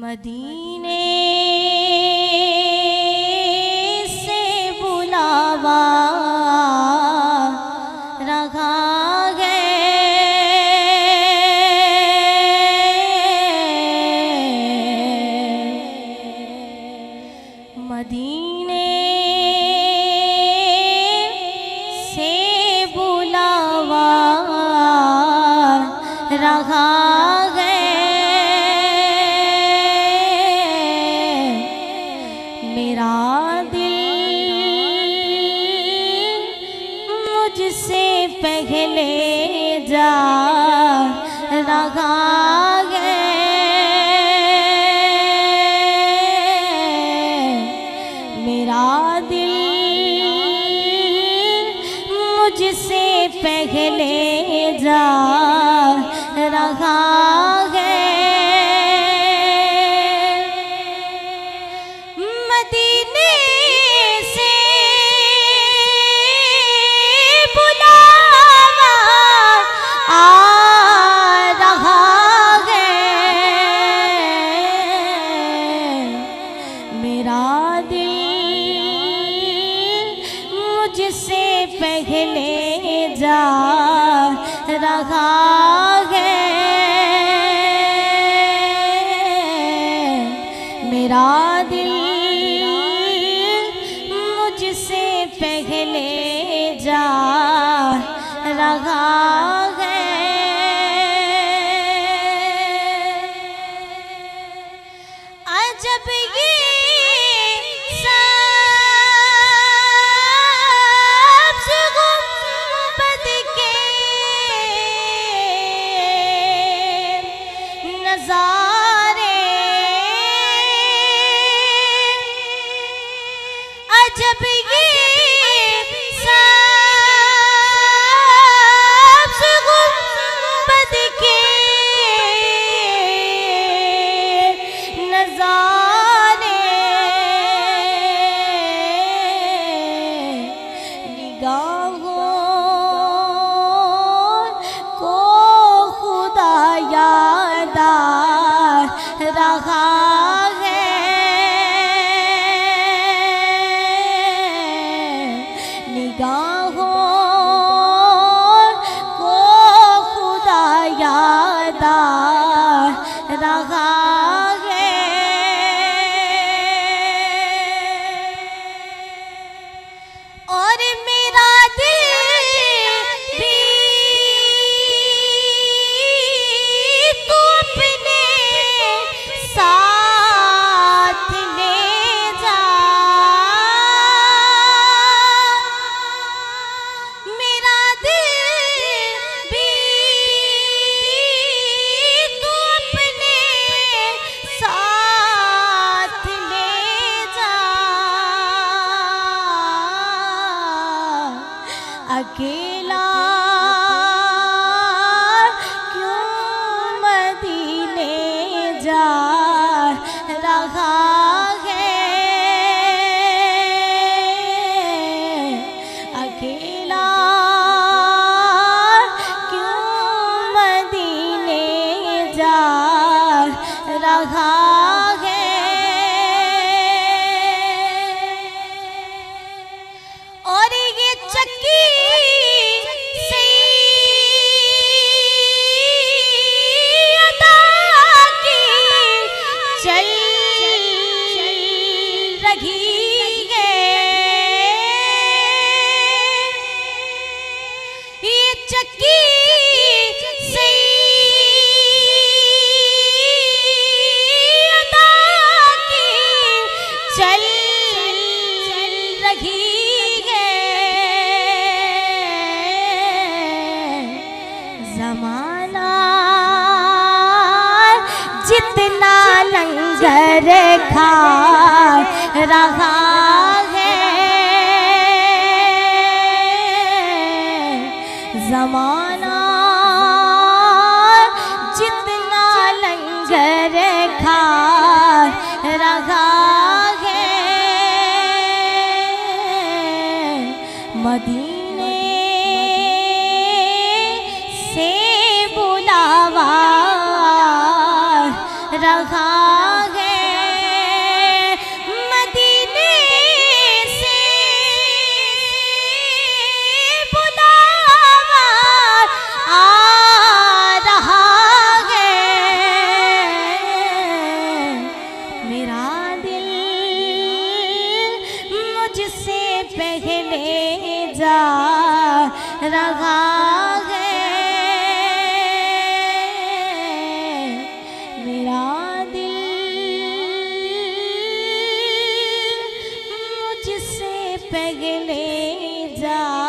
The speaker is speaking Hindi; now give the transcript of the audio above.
मदीने से बुलावा रखा है, मदीने से बुलावा रखा है। मेरा दिल मुझसे पहले जा रहा है, मेरा दिल मुझसे पहले जा रहा है। मदीने से बुलावा आ रहा है, मेरा दिल मुझसे पहले जा रहा है, मेरा दिल मुझसे पहले जा रहा है। अजब ये सब्ज़ गुंबद के नज़ारे, अजब ये सब्ज़ गुंबद के नज़ारे, निगाहों को खुदा याद आ रहा है, निगाहों को खुदा याद आ रहा है। और मेरा दिल भी तू अपने साथ ले जा, मेरा दिल भी तू अपने साथ ले जा। अकेला क्यों मदीने जा रहा है, अकेला क्यों मदीने जा रहा है। और ये चक्की सैयदा की चल रही है, ये चक्की सैयदा की चल रही है। ज़माना जितना लंगर खा रहा है, ज़माना जितना लंगर खा रहा है, मदीने से बुलावा रहा है। जा रहा है। मेरा दिल मुझसे पगले जा